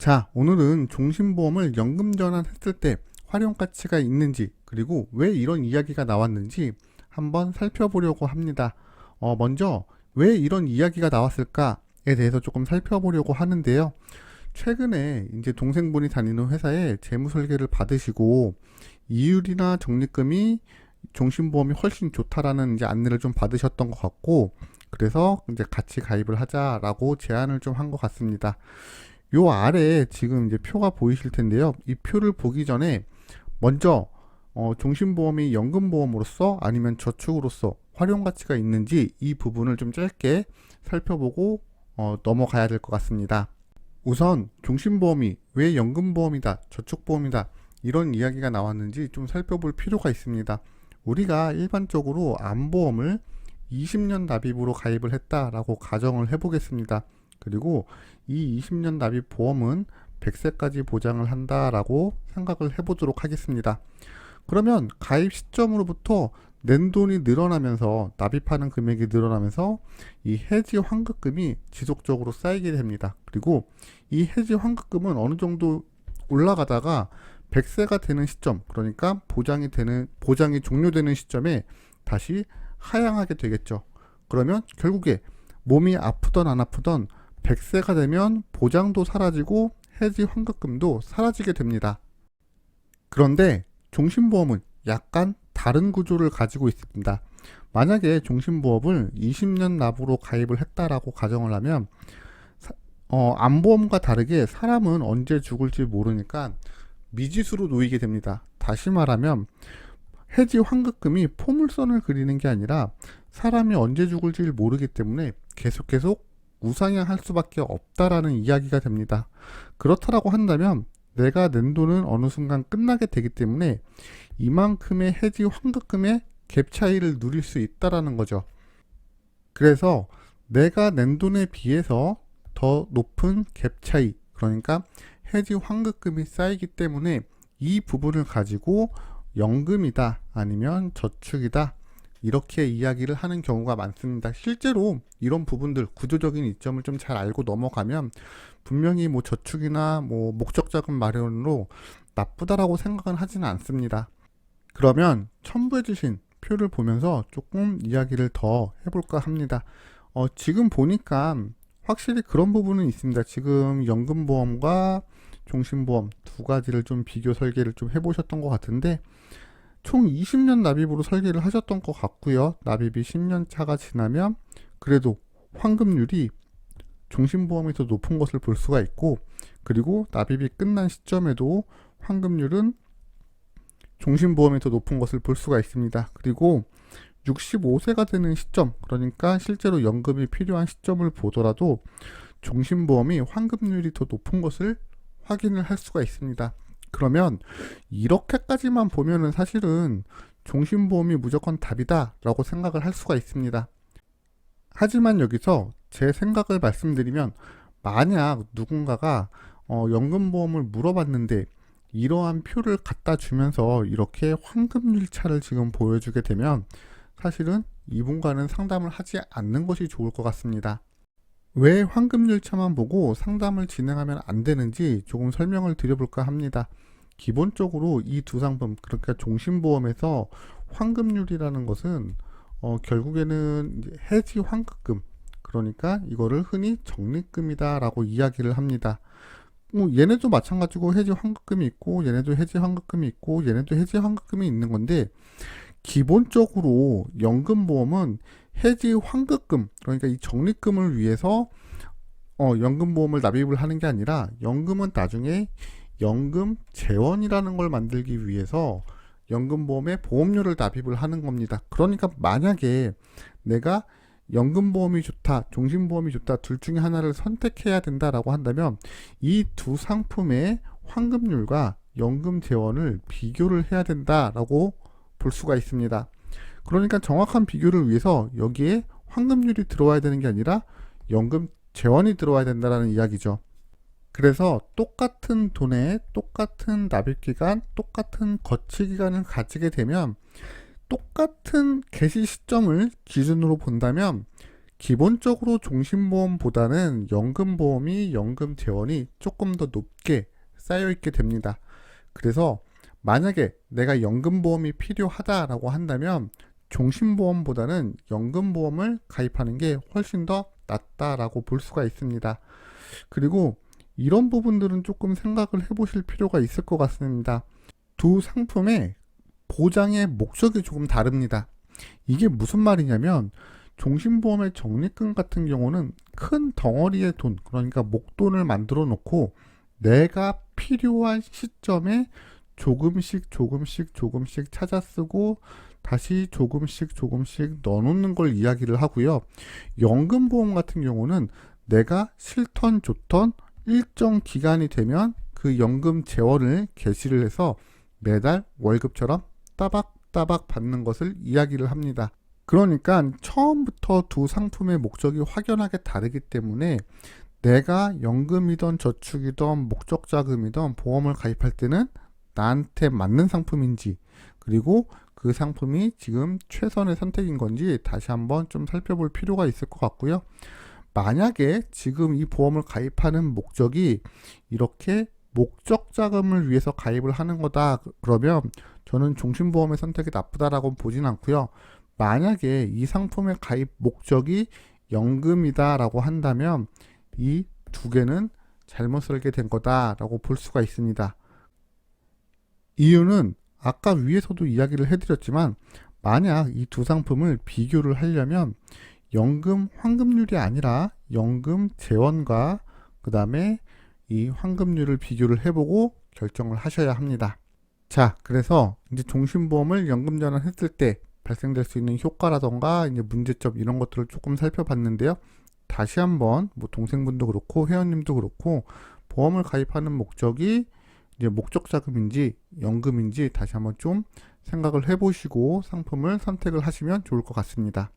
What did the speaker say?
자, 오늘은 종신보험을 연금 전환했을 때 활용 가치가 있는지, 그리고 왜 이런 이야기가 나왔는지 한번 살펴보려고 합니다. 먼저 왜 이런 이야기가 나왔을까에 대해서 조금 살펴보려고 하는데요. 최근에 이제 동생분이 다니는 회사에 재무 설계를 받으시고 이율이나 적립금이 종신보험이 훨씬 좋다라는 이제 안내를 좀 받으셨던 것 같고, 그래서 이제 같이 가입을 하자라고 제안을 좀 한 것 같습니다. 요 아래에 지금 이제 표가 보이실 텐데요. 이 표를 보기 전에 먼저 종신보험이 연금보험으로서 아니면 저축으로서 활용 가치가 있는지 이 부분을 좀 짧게 살펴보고 넘어가야 될 것 같습니다. 우선 종신보험이 왜 연금보험이다, 저축보험이다 이런 이야기가 나왔는지 좀 살펴볼 필요가 있습니다. 우리가 일반적으로 암보험을 20년 납입으로 가입을 했다라고 가정을 해보겠습니다. 그리고 이 20년 납입 보험은 100세까지 보장을 한다라고 생각을 해보도록 하겠습니다. 그러면 가입 시점으로부터 낸 돈이 늘어나면서 납입하는 금액이 늘어나면서 이 해지 환급금이 지속적으로 쌓이게 됩니다. 그리고 이 해지 환급금은 어느 정도 올라가다가 100세가 되는 시점, 그러니까 보장이 종료되는 시점에 다시 하향하게 되겠죠. 그러면 결국에 몸이 아프던 안 아프던 100세가 되면 보장도 사라지고 해지 환급금도 사라지게 됩니다. 그런데 종신보험은 약간 다른 구조를 가지고 있습니다. 만약에 종신보험을 20년 납으로 가입을 했다라고 가정을 하면 암보험과 다르게 사람은 언제 죽을지 모르니까 미지수로 놓이게 됩니다. 다시 말하면 해지 환급금이 포물선을 그리는 게 아니라 사람이 언제 죽을지 모르기 때문에 계속 우상향할 수밖에 없다라는 이야기가 됩니다. 그렇다라고 한다면 내가 낸 돈은 어느 순간 끝나게 되기 때문에 이만큼의 해지 환급금의 갭 차이를 누릴 수 있다라는 거죠. 그래서 내가 낸 돈에 비해서 더 높은 갭 차이, 그러니까 해지 환급금이 쌓이기 때문에 이 부분을 가지고 연금이다 아니면 저축이다 이렇게 이야기를 하는 경우가 많습니다. 실제로 이런 부분들 구조적인 이점을 좀 잘 알고 넘어가면 분명히 뭐 저축이나 뭐 목적 자금 마련으로 나쁘다라고 생각은 하지는 않습니다. 그러면 첨부해 주신 표를 보면서 조금 이야기를 더 해볼까 합니다. 지금 보니까 확실히 그런 부분은 있습니다. 지금 연금보험과 종신보험 두 가지를 좀 비교 설계를 좀 해보셨던 것 같은데 총 20년 납입으로 설계를 하셨던 것 같고요. 납입이 10년 차가 지나면 그래도 환급률이 종신보험이 더 높은 것을 볼 수가 있고, 그리고 납입이 끝난 시점에도 환급률은 종신보험이 더 높은 것을 볼 수가 있습니다. 그리고 65세가 되는 시점, 그러니까 실제로 연금이 필요한 시점을 보더라도 종신보험이 환급률이 더 높은 것을 확인을 할 수가 있습니다. 그러면 이렇게까지만 보면은 사실은 종신보험이 무조건 답이다 라고 생각을 할 수가 있습니다. 하지만 여기서 제 생각을 말씀드리면, 만약 누군가가 연금보험을 물어봤는데 이러한 표를 갖다 주면서 이렇게 환급률 차를 지금 보여주게 되면 사실은 이분과는 상담을 하지 않는 것이 좋을 것 같습니다. 왜 환급률 차만 보고 상담을 진행하면 안 되는지 조금 설명을 드려볼까 합니다. 기본적으로 이 두 상품, 그러니까 종신보험에서 환급률이라는 것은 결국에는 이제 해지 환급금, 그러니까 이거를 흔히 적립금이다 라고 이야기를 합니다. 얘네도 마찬가지고 해지 환급금이 있고 얘네도 해지 환급금이 있고 얘네도 해지 환급금이 있는 건데, 기본적으로 연금보험은 해지 환급금, 그러니까 이 적립금을 위해서 연금보험을 납입을 하는 게 아니라, 연금은 나중에 연금 재원이라는 걸 만들기 위해서 연금보험에 보험료를 납입을 하는 겁니다. 그러니까 만약에 내가 연금보험이 좋다, 종신보험이 좋다, 둘 중에 하나를 선택해야 된다라고 한다면 이 두 상품의 환급률과 연금 재원을 비교를 해야 된다라고 볼 수가 있습니다. 그러니까 정확한 비교를 위해서 여기에 환급률이 들어와야 되는 게 아니라 연금 재원이 들어와야 된다는 이야기죠. 그래서 똑같은 돈에 똑같은 납입기간, 똑같은 거치기간을 가지게 되면 똑같은 개시 시점을 기준으로 본다면 기본적으로 종신보험보다는 연금보험이 연금 재원이 조금 더 높게 쌓여 있게 됩니다. 그래서 만약에 내가 연금보험이 필요하다라고 한다면 종신보험보다는 연금보험을 가입하는 게 훨씬 더 낫다라고 볼 수가 있습니다. 그리고 이런 부분들은 조금 생각을 해보실 필요가 있을 것 같습니다. 두 상품의 보장의 목적이 조금 다릅니다. 이게 무슨 말이냐면 종신보험의 적립금 같은 경우는 큰 덩어리의 돈, 그러니까 목돈을 만들어 놓고 내가 필요한 시점에 조금씩 찾아 쓰고 다시 조금씩 넣어놓는 걸 이야기를 하고요. 연금보험 같은 경우는 내가 싫던 좋던 일정 기간이 되면 그 연금 재원을 개시를 해서 매달 월급처럼 따박따박 받는 것을 이야기를 합니다. 그러니까 처음부터 두 상품의 목적이 확연하게 다르기 때문에 내가 연금이든 저축이든 목적자금이든 보험을 가입할 때는 나한테 맞는 상품인지, 그리고 그 상품이 지금 최선의 선택인 건지 다시 한번 좀 살펴볼 필요가 있을 것 같고요. 만약에 지금 이 보험을 가입하는 목적이 이렇게 목적 자금을 위해서 가입을 하는 거다 그러면 저는 종신보험의 선택이 나쁘다라고 보진 않고요. 만약에 이 상품의 가입 목적이 연금이다라고 한다면 이 두 개는 잘못 설계된 거다라고 볼 수가 있습니다. 이유는 아까 위에서도 이야기를 해드렸지만 만약 이 두 상품을 비교를 하려면 연금 환급률이 아니라 연금 재원과 그 다음에 이 환급률을 비교를 해보고 결정을 하셔야 합니다. 자, 그래서 이제 종신보험을 연금 전환했을 때 발생될 수 있는 효과라던가 이제 문제점 이런 것들을 조금 살펴봤는데요. 다시 한번 뭐 동생분도 그렇고 회원님도 그렇고 보험을 가입하는 목적이 이제 목적 자금인지 연금인지 다시 한번 좀 생각을 해보시고 상품을 선택을 하시면 좋을 것 같습니다.